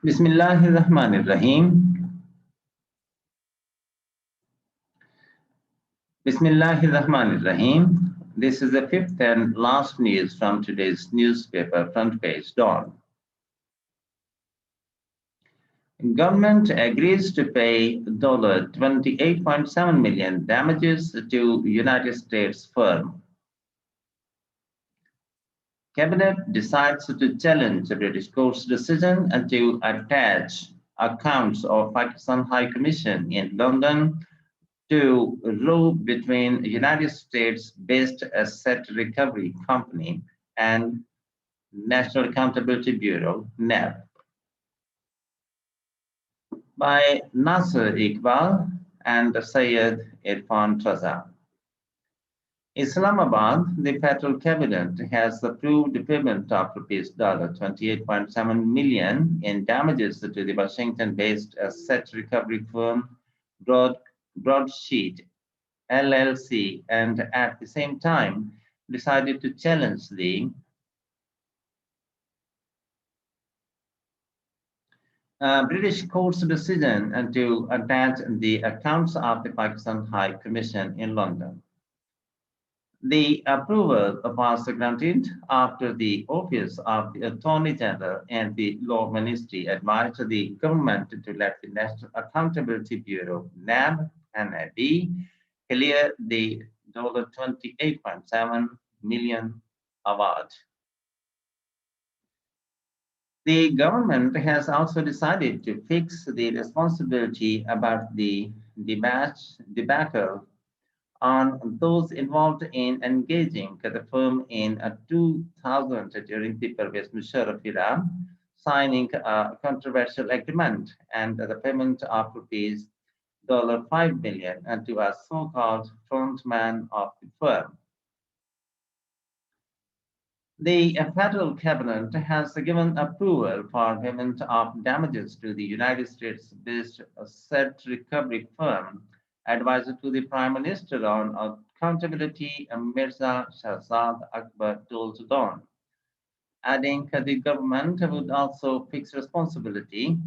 Bismillahirrahmanirrahim. Bismillahirrahmanirrahim. This is the fifth and last news from today's newspaper front page dawn. Government agrees to pay $28.7 million damages to United States firm. Cabinet decides to challenge the British court's decision and to attach accounts of Pakistan High Commission in London to row between United States-based Asset Recovery Company and National Accountability Bureau, NAB. By Nasser Iqbal and Syed Irfan Traza. Islamabad, the federal cabinet has approved the payment of rupees $28.7 million in damages to the Washington-based asset recovery firm Broadsheet LLC, and at the same time decided to challenge the British court's decision and to attach the accounts of the Pakistan High Commission in London. The approval was granted after the Office of the Attorney General and the Law Ministry advised the government to let the National Accountability Bureau, NAB, clear the $28.7 million award. The government has also decided to fix the responsibility about the debacle on those involved in engaging the firm in 2000 during the Pervez Musharraf era, signing a controversial agreement and the payment of rupees $5 million to a so-called frontman of the firm. The federal cabinet has given approval for payment of damages to the United States-based asset recovery firm, advisor to the Prime Minister on accountability, Mirza Shahzad Akbar told Dawn, adding the government would also fix responsibility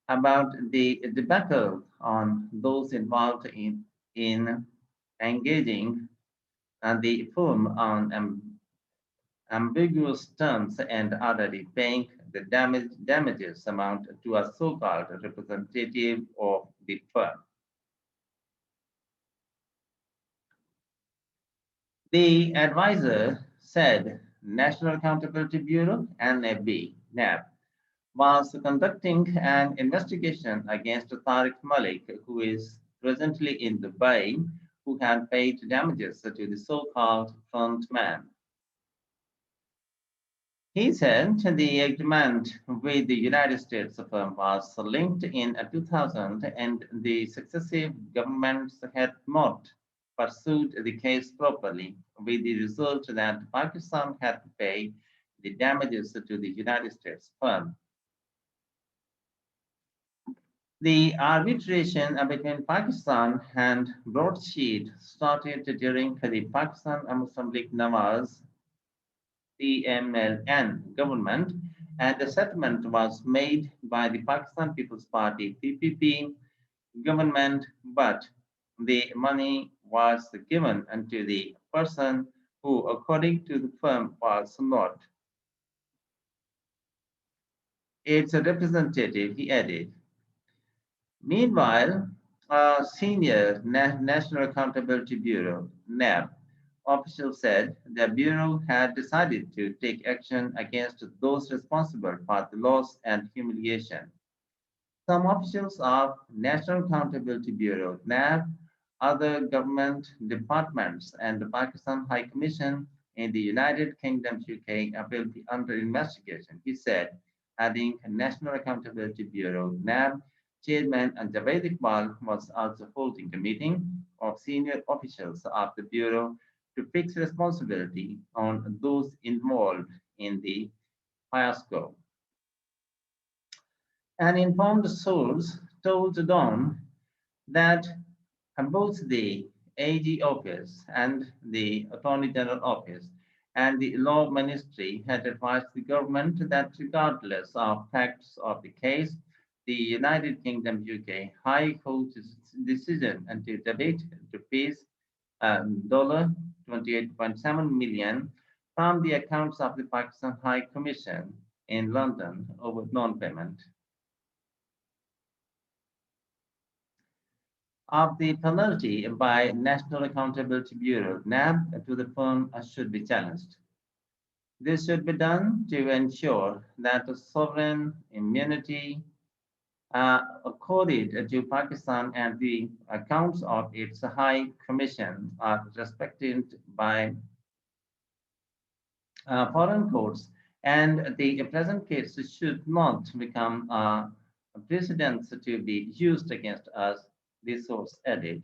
about the debacle on those involved in engaging the firm on ambiguous terms and already paying the damages amount to a so-called representative of the firm. The advisor said National Accountability Bureau, NAB, was conducting an investigation against Tariq Malik, who is presently in Dubai, who had paid damages to the so-called frontman. He said the agreement with the United States firm was linked in 2000 and the successive governments had not pursued the case properly, with the result that Pakistan had to pay the damages to the United States firm. The arbitration between Pakistan and Broadsheet started during the Pakistan Muslim League Nawaz PMLN government, and the settlement was made by the Pakistan People's Party PPP government, but the money was given to the person who, according to the firm, was not its representative, he added. Meanwhile, a senior National Accountability Bureau, NAB, official said the Bureau had decided to take action against those responsible for the loss and humiliation. Some officials of National Accountability Bureau, NAB, other government departments, and the Pakistan High Commission in the United Kingdom, UK, will be under investigation, he said, adding National Accountability Bureau, NAB, Chairman Javed Iqbal was also holding a meeting of senior officials of the Bureau to fix responsibility on those involved in the fiasco. An informed source told Dawn that both the AG office and the Attorney General office and the Law Ministry had advised the government that regardless of facts of the case, the United Kingdom UK High Court's decision and to debate rupees $28.7 million from the accounts of the Pakistan High Commission in London over non-payment of the penalty by National Accountability Bureau (NAB) to the firm should be challenged. This should be done to ensure that the sovereign immunity accorded to Pakistan and the accounts of its High Commission are respected by foreign courts, and the present case should not become a precedent to be used against us, the source added.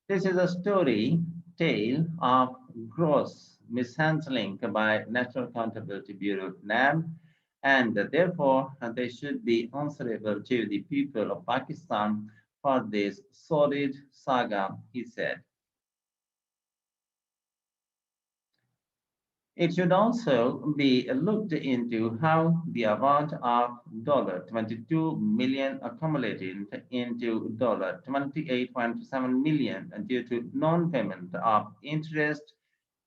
This is a story tale of gross mishandling by National Accountability Bureau (NAB), and therefore they should be answerable to the people of Pakistan for this sordid saga, he said. It should also be looked into how the award of $22 million accumulated into $28.7 million due to non-payment of interest,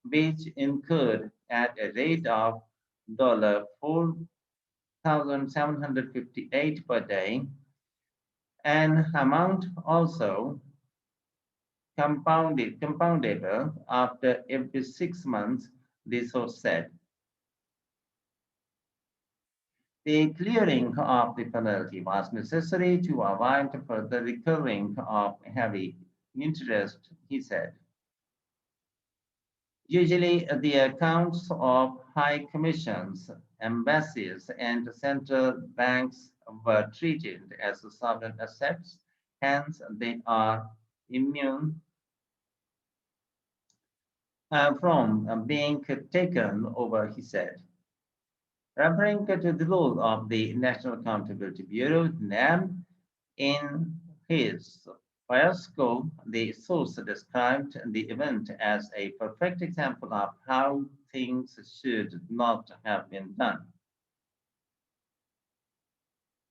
which incurred at a rate of $4,758 per day, an amount also compoundable after every 6 months, the source said. The clearing of the penalty was necessary to avoid further recurring of heavy interest, he said. Usually, the accounts of high commissions, embassies, and central banks were treated as sovereign assets, hence, they are immune from being taken over, he said. Referring to the role of the National Accountability Bureau, NAB, in his fiasco, the source described the event as a perfect example of how things should not have been done.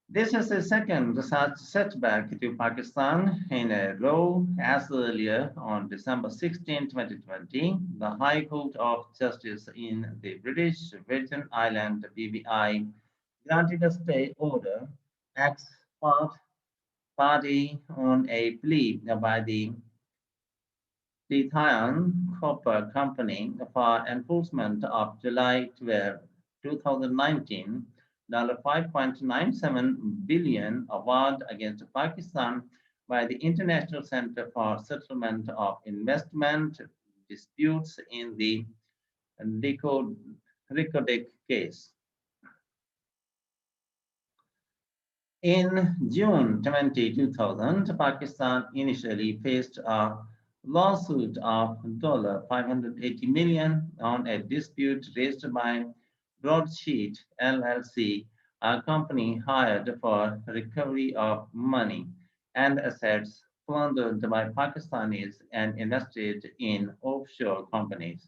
This is the second such setback to Pakistan in a row, as earlier on December 16, 2020, the High Court of Justice in the British Virgin Islands BVI granted a stay order ex party on a plea by the Lithium Copper Company for enforcement of July 12, 2019 $5.97 billion award against Pakistan by the International Center for Settlement of Investment Disputes in the Ricodic case. In June 2000, Pakistan initially faced a lawsuit of $580 million on a dispute raised by Broadsheet LLC, a company hired for recovery of money and assets plundered by Pakistanis and invested in offshore companies.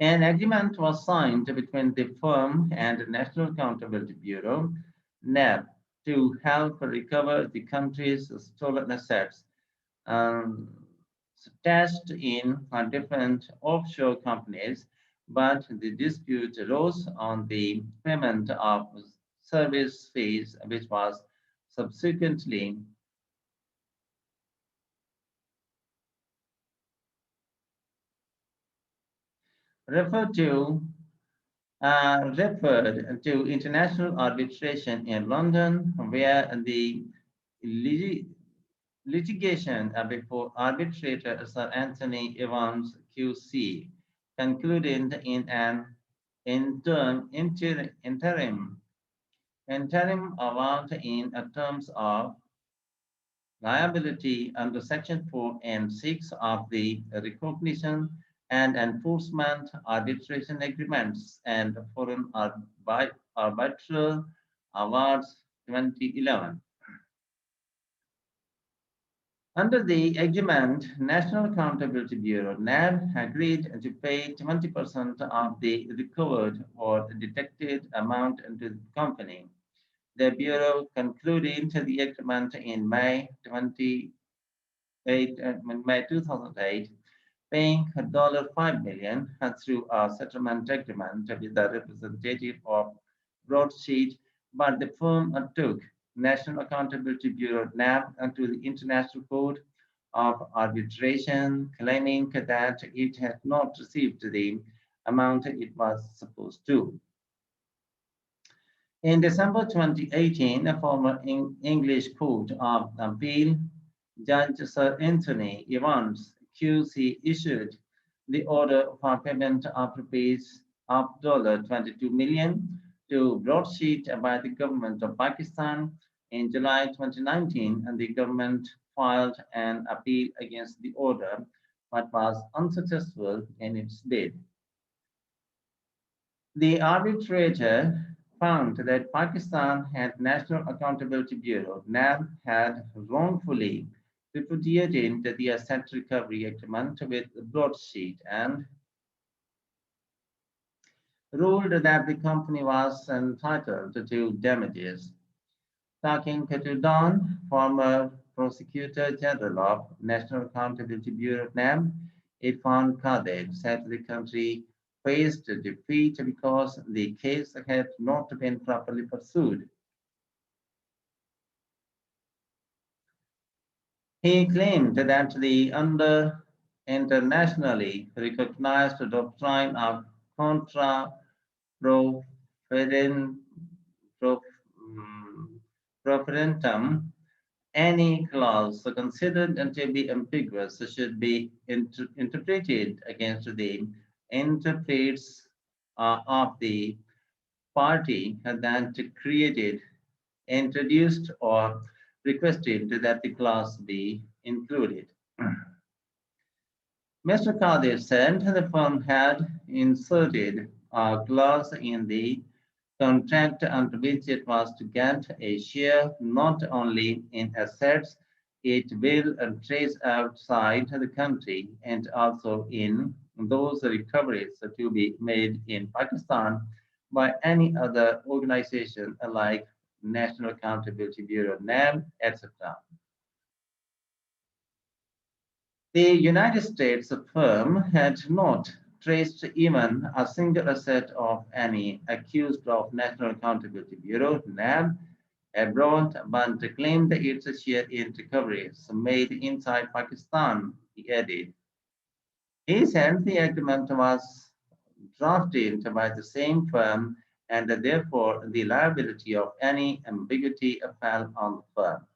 An agreement was signed between the firm and the National Accountability Bureau, NAB, to help recover the country's stolen assets stashed in different offshore companies, but the dispute arose on the payment of service fees, which was subsequently referred to referred to international arbitration in London, where the litigation before arbitrator Sir Anthony Evans QC concluded in an interim award in terms of liability under Section 4 and 6 of the Recognition and Enforcement Arbitration Agreements and Foreign Arbitral Awards 2011. Under the agreement, National Accountability Bureau (NAB) agreed to pay 20% of the recovered or detected amount into the company. The Bureau concluded the agreement in May 2008, paying $5 million through a settlement agreement with the representative of Broadsheet, but the firm took National Accountability Bureau (NAB) to the International Court of Arbitration, claiming that it had not received the amount it was supposed to. In December 2018, a former English Court of Appeal, Judge Sir Anthony Evans, QC, issued the order for payment of rupees of $22 million to Broadsheet by the government of Pakistan in July 2019, and the government filed an appeal against the order but was unsuccessful in its bid. The arbitrator found that Pakistan had National Accountability Bureau (NAB) had wrongfully repudiated the asset recovery agreement with Broadsheet and ruled that the company was entitled to damages. Talking to Don, former Prosecutor General of National Accountability Bureau (NAB), Irfan Qadir said the country faced defeat because the case had not been properly pursued. He claimed that the under internationally recognized doctrine of contra proferen- prof- mm, proferentum, any clause considered to be ambiguous should be interpreted against the interprets of the party that created, introduced, or requested that the clause be included. Mr. Qadir said the firm had inserted a clause in the contract under which it was to get a share not only in assets it will trace outside the country and also in those recoveries to be made in Pakistan by any other organization like National Accountability Bureau, NAB, etc. The United States firm had not traced even a single asset of any accused of National Accountability Bureau (NAB) abroad, but claimed its share in recoveries made inside Pakistan, he added. He said the agreement was drafted by the same firm and therefore the liability of any ambiguity fell on the firm.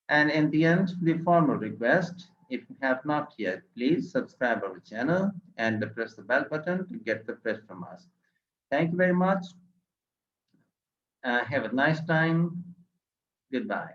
And in the end, the formal request, if you have not yet, please subscribe our channel and press the bell button to get the press from us. Thank you very much. Have a nice time. Goodbye.